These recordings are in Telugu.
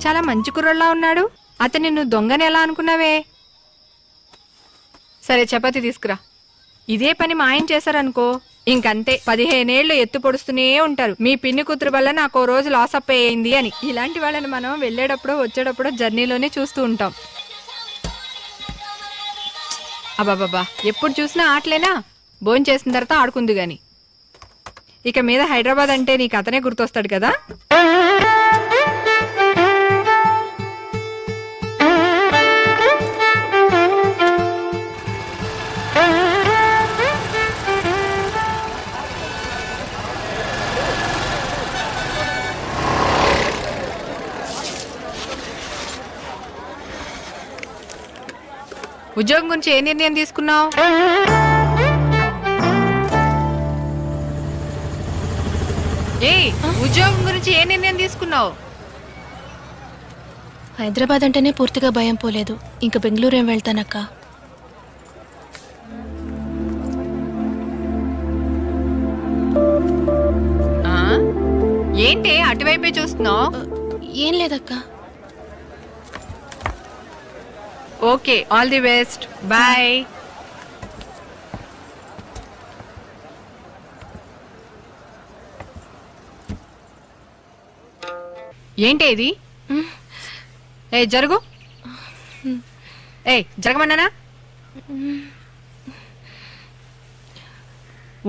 చాలా మంచి కుర్రోళ్ళ ఉన్నాడు. అతన్ని నువ్వు దొంగని ఎలా అనుకున్నావే? సరే చపాతి తీసుకురా. ఇదే పని మా ఆయన చేశారనుకో ఇంకంతే, 15 ఏళ్ళు ఎత్తు పొడుస్తూనే ఉంటారు. మీ పిన్ని కూతురు వల్ల నాకు ఓ రోజు లాస్ అప్ అయ్యింది అని. ఇలాంటి వాళ్ళని మనం వెళ్ళేటప్పుడు వచ్చేటప్పుడు జర్నీలోనే చూస్తూ ఉంటాం. అబ్బాబాబా, ఎప్పుడు చూసినా ఆటలేనా? భోజనం చేసిన తర్వాత ఆడుకుంది గాని. ఇక మీద హైదరాబాద్ అంటే నీకు అతనే గుర్తొస్తాడు కదా. ఉద్యోగం గురించి ఏ నిర్ణయం తీసుకున్నావు? ఉద్యోగం గురించి ఏ నిర్ణయం తీసుకున్నావు? హైదరాబాద్ అంటేనే పూర్తిగా భయం పోలేదు. ఇంక బెంగళూరు ఏం వెళ్తానక్క. ఏంటి అటువైపే చూస్తున్నావు? ఏం లేదక్క. Okay, all the best, bye. ఏంటి ఇది? ఏ జరుగు. ఏ జరగమన్నానా?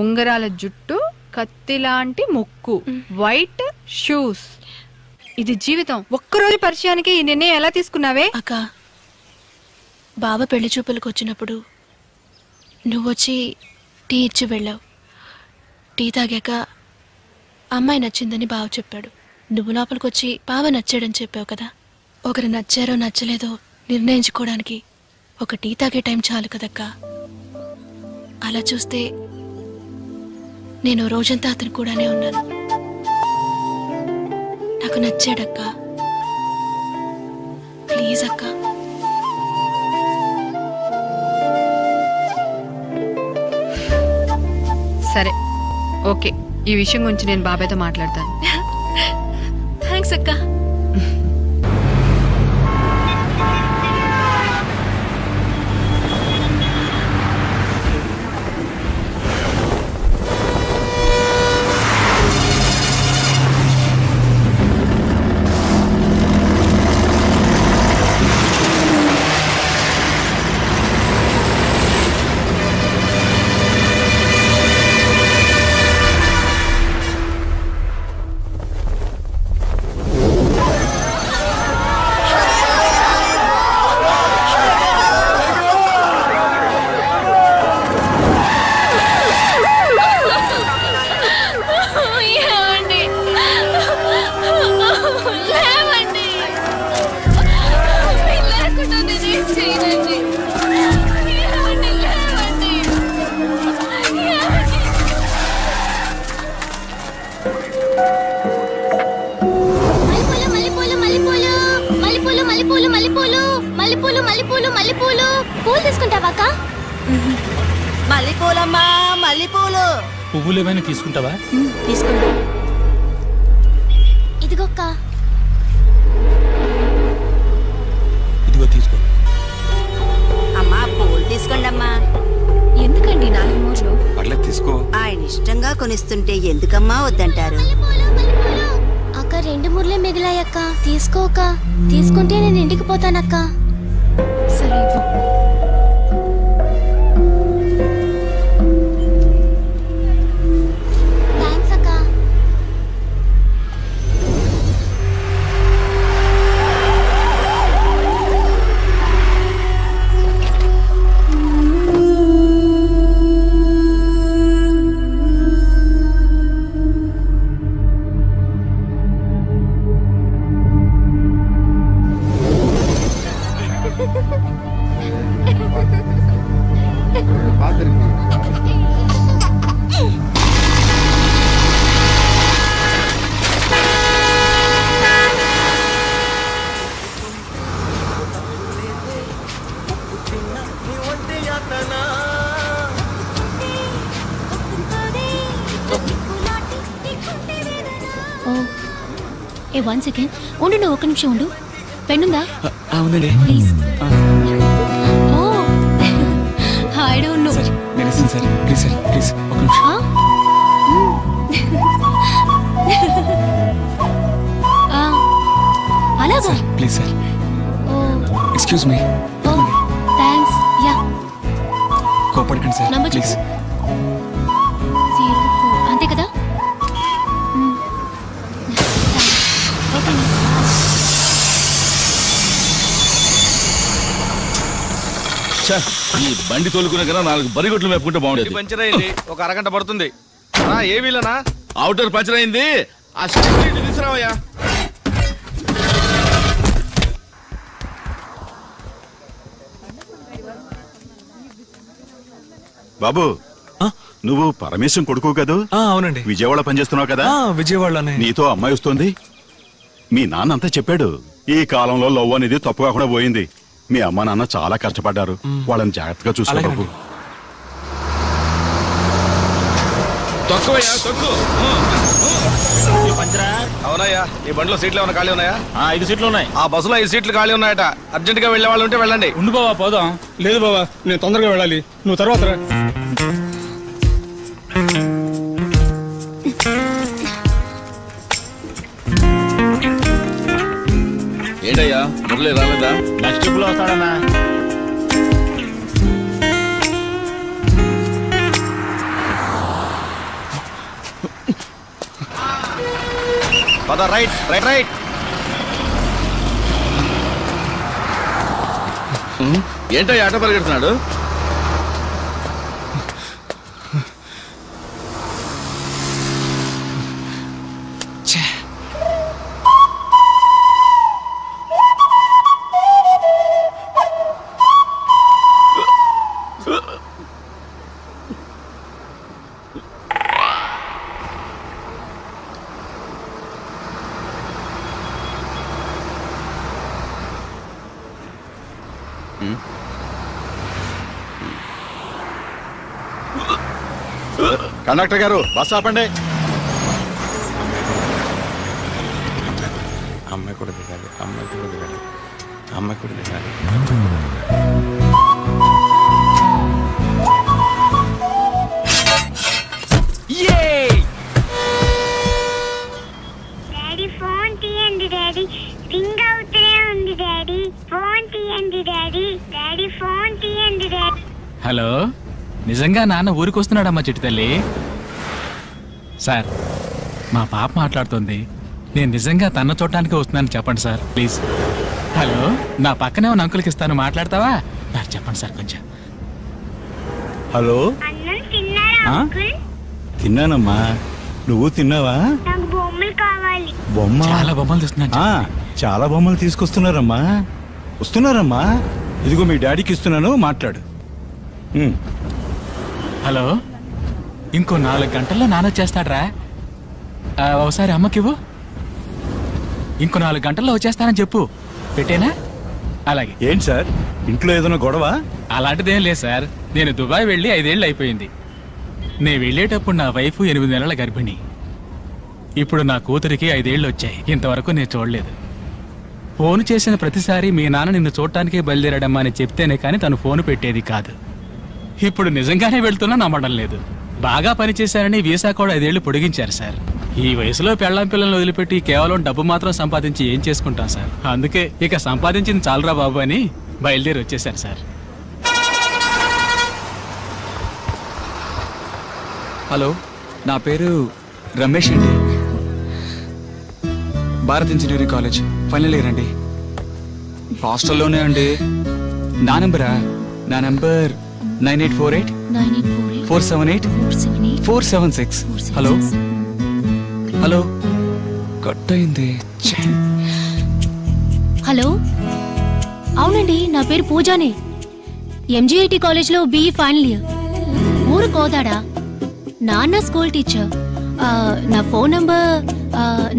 ఉంగరాల జుట్టు, కత్తిలాంటి ముక్కు, వైట్ షూస్. ఇది జీవితం. ఒక్కరోజు పరిచయానికి ఈ నిర్ణయం ఎలా తీసుకున్నావే? అక్క, బావ పెళ్లి చూపులకు వచ్చినప్పుడు నువ్వొచ్చి టీ ఇచ్చి వెళ్ళావు. టీ తాగాక అమ్మాయి నచ్చిందని బావ చెప్పాడు. నువ్వు లోపలికి వచ్చి బావ నచ్చాడని చెప్పావు కదా. ఒకరు నచ్చారో నచ్చలేదో నిర్ణయించుకోవడానికి ఒక టీ తాగే టైం చాలు కదక్కా. అలా చూస్తే నేను రోజంతా అతను కూడానే ఉన్నాను. నాకు నచ్చాడక్కా. ప్లీజ్ అక్క. సరే, ఓకే. ఈ విషయం గురించి నేను బాబాయ్తో మాట్లాడతాను. థ్యాంక్స్ అక్క. పువ్వులేమైనా తీసుకుంటావా? తీసుకుంటా. ఇదిగోక్క. ఇదిగో తీసుకో. అమ్మా పూలు తీసుకోండి అమ్మా. ఎందుకండి 4 మూరలు? పర్లేదు తీసుకో. ఆయన ఇష్టంగా కొనిస్తుంటే ఎందుకమ్మా వద్దంటారు? అక్క 2 మూరలే మిగిలాయక్క. తీసుకోక. తీసుకుంటే నేను ఇంటికి పోతానక్క. సరే ఇవ్వు. 1 సెకండ్ ఉండు, నువ్వు 1 నిమిషం ఉండు. పెన్నుందా? ఉందండి. Please. Oh I don't know. నేను ఇస్తాను సార్. ప్లీజ్ సార్, ప్లీజ్ ఒక నిమిషం. అలాగా? Please sir. Excuse me. Oh thanks. Yeah కోపడకండి సార్. Number please. 04 అంతే కదా? ఓకే. ఈ బండి తోలుకునే కన్నా 4 బరిగొట్లు మేపుకుంటే బాగుండేది. పంచర్ అయింది, ఒక అరగంట పడుతుంది. ఏ వీలనా? అవుటర్ పంచర్ అయింది. ఆ స్టీల్ తీసుకురావయ్యా. బాబు, నువ్వు పరమేశం కొడుకు కదూ? అవునండి. విజయవాడ పనిచేస్తున్నావు కదా? విజయవాడలోనే. నీతో అమ్మాయి వస్తుంది. మీ నాన్న అంతా చెప్పాడు. ఈ కాలంలో లవ్ అనేది తప్పు కాకుండా పోయింది. మీ అమ్మ నాన్న చాలా కష్టపడ్డారు. వాళ్ళని జాగ్రత్తగా చూసుకో బాబు. తక్కువయ్యా, తక్కువ. అవునయ్యా. ఈ బండిలో సీట్లు ఏమైనా ఖాళీ ఉన్నాయా? 5 సీట్లు ఉన్నాయి. ఆ బస్సులో 5 సీట్లు ఖాళీ ఉన్నాయట. అర్జెంట్ గా వెళ్లే వాళ్ళు ఉంటే వెళ్ళండి. ఉండు బావా, పోదాం. లేదు బాబా, నేను తొందరగా వెళ్ళాలి. నువ్వు తర్వాత రా. ఏంటయ్యా మురళి రాలేదా? నెక్స్ట్ ట్రిప్ లో వస్తాడన్నా. పద, రైట్ రైట్ రైట్. ఏంటయ్యా ఆట పరిగెడుతున్నాడు? కండక్టర్ గారు, బస్ ఆపండి. అమ్మాయి కూడా దిగాలి, అమ్మాయి కూడా దిగాలి, అమ్మాయి కూడా దిగాలి. డాడీ ఫోన్ తీయండి డాడీ, రింగ్ అవుతూనే ఉంది డాడీ. ఫోన్ తీయండి డాడీ, డాడీ ఫోన్ తీయండి డాడీ. హలో, నిజంగా నాన్న ఊరికి వస్తున్నాడమ్మా చిట్టి తల్లి. సార్, మా పాప మాట్లాడుతుంది. నేను నిజంగా తన చూడటానికి వస్తున్నాను చెప్పండి సార్, ప్లీజ్. హలో, నా పక్కనే ఉన్న అంకుల్కి ఇస్తాను, మాట్లాడతావా? నాకు చెప్పండి సార్ కొంచెం. హలో. అన్నం తిన్నారా అంకుల్? తిన్నానమ్మా, నువ్వు తిన్నావా? నాకు బొమ్మలు కావాలి. బొమ్మ? చాలా బొమ్మలు తీసుకున్నాను. చాలా బొమ్మలు తీసుకొస్తున్నారమ్మా. వస్తున్నారమ్మా. ఇదిగో మీ డాడీకి ఇస్తున్నాను, మాట్లాడు. హలో, ఇంకో 4 గంటల్లో నాన్న వచ్చేస్తాడ్రా. ఒకసారి అమ్మకివ్వు. ఇంకో 4 గంటల్లో వచ్చేస్తానని చెప్పు. పెట్టేనా? అలాగే. ఏంటి సార్, ఇంట్లో ఏదైనా గొడవ? అలాంటిదేం లేదు సార్. నేను దుబాయ్ వెళ్ళి 5 ఏళ్ళు అయిపోయింది. నేను వెళ్ళేటప్పుడు నా వైఫ్ 8 నెలల గర్భిణి. ఇప్పుడు నా కూతురికి 5 ఏళ్ళు వచ్చాయి. ఇంతవరకు నేను చూడలేదు. ఫోన్ చేసిన ప్రతిసారి మీ నాన్న నిన్ను చూడటానికే బయలుదేరాడమ్మా అని చెప్తేనే కానీ తను ఫోన్ పెట్టేది కాదు. ఇప్పుడు నిజంగానే వెళ్తున్నా నమ్మడం లేదు. బాగా పనిచేశారని వీసా కూడా 5 ఏళ్ళు పొడిగించారు సార్. ఈ వయసులో పెళ్ళాం పిల్లల్ని వదిలిపెట్టి కేవలం డబ్బు మాత్రం సంపాదించి ఏం చేసుకుంటాం సార్. అందుకే ఇక సంపాదించింది చాలురా బాబు అని బయలుదేరి వచ్చేసారు సార్. హలో, నా పేరు రమేష్ అండి. Bharat engineering college final year అండి. హాస్టల్లోనే అండి. నా నెంబరా? నా నెంబర్ 9848-478-476. హలో హలో, కట్ అయింది. హలో, అవునండి, నా పేరు పూజానే. ఎంజీఐటి కాలేజ్లో బీఈ ఫైనల్ ఇయర్. ఊరు కోదాడా. నాన్న స్కూల్ టీచర్. నా ఫోన్ నంబర్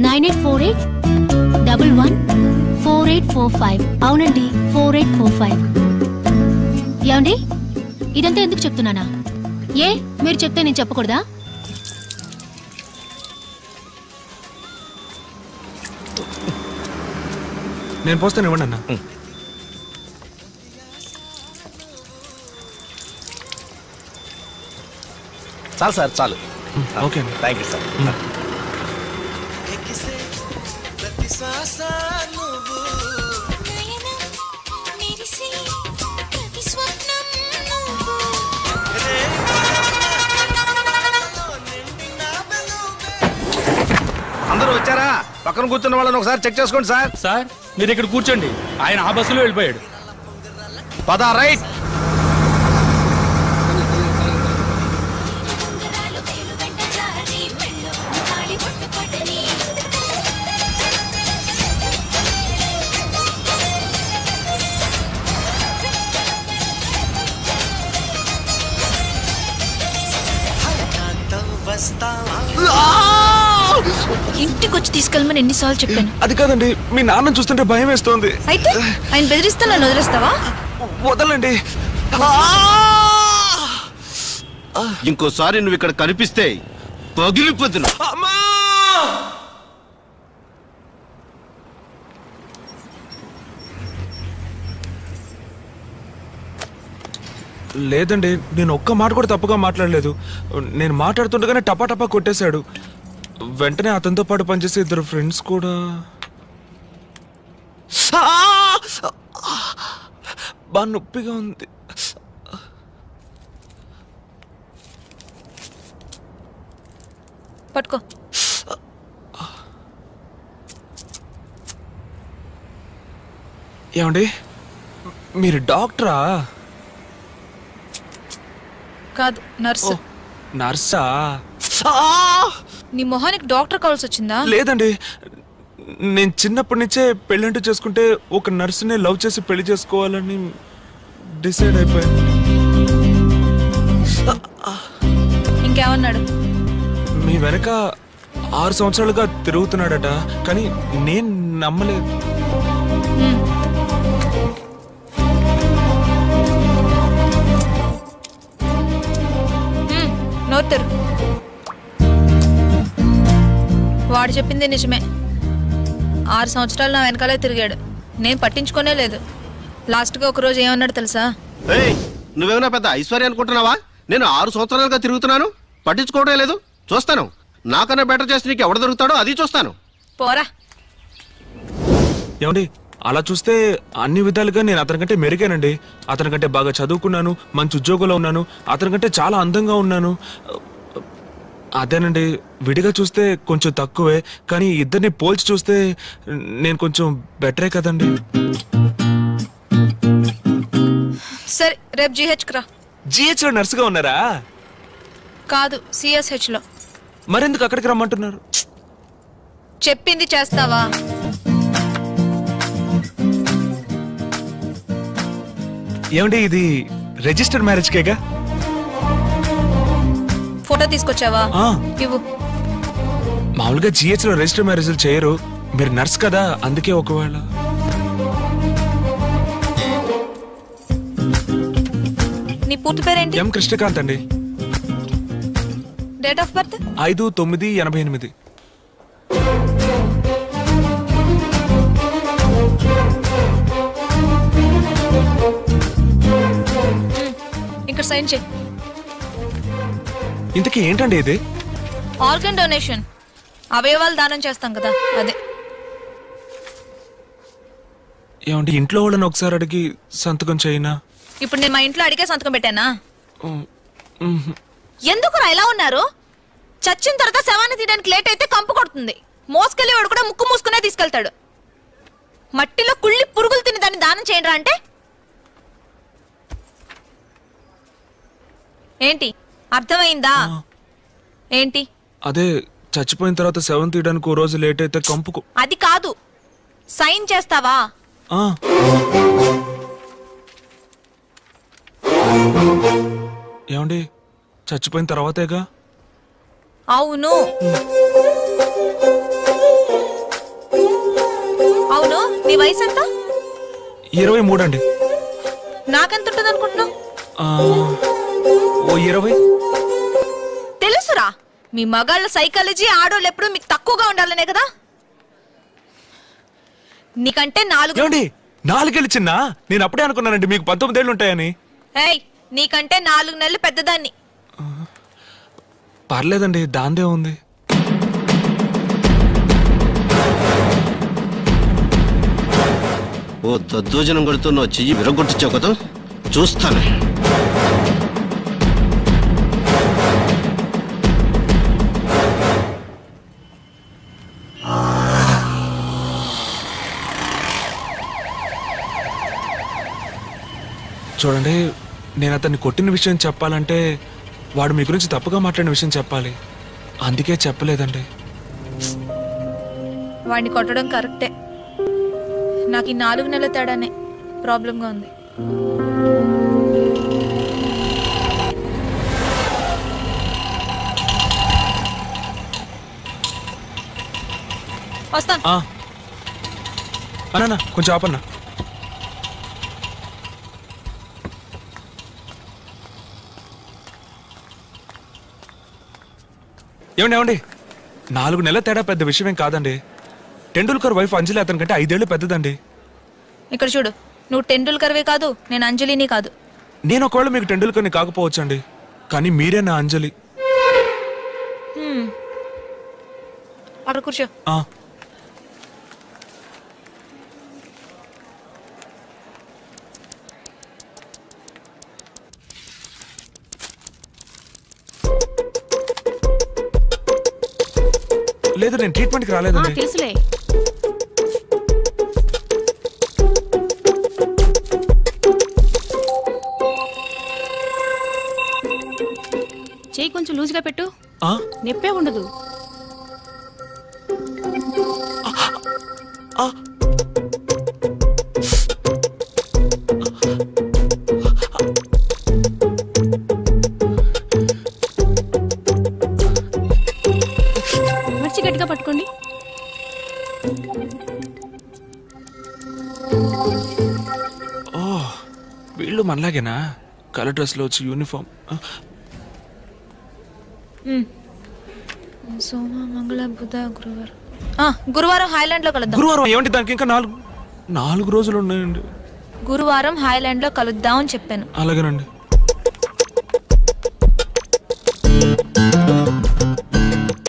9848-114845. అవునండి, 4845. ఏమండి, ఇదంతా ఎందుకు చెప్తున్నానా? ఏ మీరు చెప్తే నేను చెప్పకూడదా? నేను పోస్తాను, ఇవ్వండి అన్న. చాలు సార్, చాలు. Okay, thank you sir. అందరూ వచ్చారా? పక్కన కూర్చున్న వాళ్ళని ఒకసారి చెక్ చేసుకోండి సార్. సార్ మీరు ఇక్కడ కూర్చోండి, ఆయన ఆ బస్సులో వెళ్ళిపోయాడు. పద రైట్. ఇంటికి వచ్చి తీసుకెళ్ళమని ఎన్నిసార్లు చెప్పాను. అది కాదండి, మీ నాన్న చూస్తుంటే భయం వేస్తోంది. అయితే ఆయన బెదిరిస్తే నన్ను వదిలేస్తావా? వదలండి. ఇంకోసారి నువ్వు ఇక్కడ కనిపిస్తే పగిలిపోతున్నా. లేదండి, నేను ఒక్క మాట కూడా తప్పుగా మాట్లాడలేదు. నేను మాట్లాడుతుండగానే టపా టపా కొట్టేశాడు. వెంటనే అతనితో పాటు పనిచేసే 2 ఫ్రెండ్స్ కూడా. బాగా నొప్పిగా ఉంది. పట్టుకో. ఏమండి, మీరు డాక్టరా? కాదు, నర్సు. నర్సా? నీ మొహానికి డాక్టర్ కావాల్సి వచ్చిందా? లేదండి, నేను చిన్నప్పటి నుంచే పెళ్ళంటూ చేసుకుంటే ఒక నర్సునే లవ్ చేసి పెళ్లి చేసుకోవాలని డిసైడ్ అయిపోయాను. ఇంకేమన్నాడు? మీ వెనక 6 సంవత్సరాలుగా తిరుగుతున్నాడట, కానీ నేను నమ్మలేదు. నోరు. వాడు చెప్పింది నిజమే. 6 సంవత్సరాలు నా వెనకాలే తిరిగాడు, నేను పట్టించుకోనే లేదు. లాస్ట్గా ఒకరోజు ఏమన్నాడు తెలుసా? నువ్వేమైనా పెద్ద ఐశ్వర్య అనుకుంటున్నావా? నేను 6 సంవత్సరాలుగా తిరుగుతున్నాను, పట్టించుకోవడం లేదు. చూస్తాను, నాకన్నా బెటర్ చేసి నీకు ఎవడు దొరుకుతాడో అది చూస్తాను. పోరా. ఏమండి, అలా చూస్తే అన్ని విధాలుగా నేను అతనికంటే మెరుగానండి. అతనికంటే బాగా చదువుకున్నాను, మంచి ఉద్యోగంలో ఉన్నాను, అతనికంటే చాలా అందంగా ఉన్నాను. అదేనండి, విడిగా చూస్తే కొంచెం తక్కువే, కానీ ఇద్దరిని పోల్చి చూస్తే నేను కొంచెం బెటరే కదండి. సరే, రేపు GH రా. GH లో నర్సుగా ఉన్నారా? కాదు, CSH లో. మరెందుకు అక్కడికి రమ్మంటున్నారు? చెప్పింది చేస్తావా? ఏమండి, ఇది రిజిస్టర్డ్ మ్యారేజ్ కేగా? ఫోటో తీసుకొచ్చావా? ఇవ్వు. మామూలుగా GH లో రిజిస్టర్ మ్యారేజ్లు చేయరు. మీరు నర్స్ కదా, అందుకే. ఒకవేళ నీ పూర్తి పేరేంటి? ఎం కృష్ణకాంత్ అండి. Date of birth? 5/9/88. ఇక్కడ సైన్ చేయి. ఇంతకీ ఏంటండి ఇది? ఆర్గన్ డొనేషన్, అవయవాలు దానం చేస్తాం కదా, అదే. ఏమండి, ఇంట్లో వాళ్ళని ఒకసారి అడిగి సంతకం చేయనా? ఇప్పుడు నేను మా ఇంట్లో అడిగే సంతకం పెట్టానా? ఎందుకురా ఇలా ఉన్నారు? చచ్చిన తర్వాత శవాన్ని తీయడానికి లేట్ అయితే కంపు కొడుతుంది. మోసుకెళ్ళి వాడు కూడా ముక్కు మూసుకునే తీసుకెళ్తాడు. మట్టిలో కుళ్ళి పురుగులు తిని దాన్ని దానం చేయండి అంటే ఏంటి? అర్థమైందా? ఏంటి? అదే, చచ్చిపోయిన తర్వాత శవం తీయడానికి ఓ రోజు లేట్ అయితే కంపుకు. అది కాదు, సైన్ చేస్తావా? ఏమండి, చచ్చిపోయిన తర్వాతేగా? అవును. అవును, నీ వయసు ఎంత? 23 అండి. నాకెంత ఉంటుంది అనుకుంటున్నావు? ఓ 20. తెలుసురా, మీ మగాళ్ళ సైకాలజీ ఆడోళ్ళు ఎప్పుడు మీకు తక్కువగా ఉండాలనే కదా. నీకంటే 4. ఏమండి 4 ఏళ్ళు చిన్న? నేను అప్పుడే అనుకున్నానండి మీకు 19 ఏళ్ళు ఉంటాయని. ఏయ్, నీకంటే 4 నెలలు పెద్దదాన్ని. పర్లేదండి, దాందే ఉంది. ఓ దద్దోజనం కొడుతున్నావు, చెయ్యి విరగొట్టించావు కదా, చూస్తాను. చూడండి, నేను అతన్ని కొట్టిన విషయం చెప్పాలంటే వాడు మీ గురించి తప్పుగా మాట్లాడిన విషయం చెప్పాలి. అందుకే చెప్పలేదండి. వాడిని కొట్టడం కరెక్టే. నాకు ఈ 4 నెలల తేడానే ప్రాబ్లంగా ఉంది. వస్తాను. అన్నా కొంచెం ఆపన్నా. ఏమండి 4 నెలల తేడా పెద్ద విషయమేం కాదండి. టెండూల్కర్ వైఫ్ అంజలి అతని కంటే 5 ఏళ్ళు పెద్దదండి. ఇక్కడ చూడు, నువ్వు టెండూల్కర్వే కాదు, నేను అంజలిని కాదు. నేను ఒకవేళ మీకు టెండూల్కర్ని కాకపోవచ్చండి, కానీ మీరే నా అంజలి. అక్కడ కూర్చో. లేదు, నేను ట్రీట్మెంట్కి రాలేదండి. తెలుసులే. చెయ్యి కొంచెం లూజ్గా పెట్టు, నొప్పే ఉండదు. గట్టిగా పట్టుకోండి. వీళ్ళు మనలాగేనా? కలర్ డ్రెస్ లో వచ్చి యూనిఫామ్. సోమ, మంగళ, బుధ, గురువారం. గురువారం హైలాండ్ లో కలుద్దాం. గురువారం ఏమంటే దానికి ఇంకా 4 రోజులు ఉన్నాయండి. గురువారం హైలాండ్ లో కలుద్దాం అని చెప్పాను. అలాగేనండి.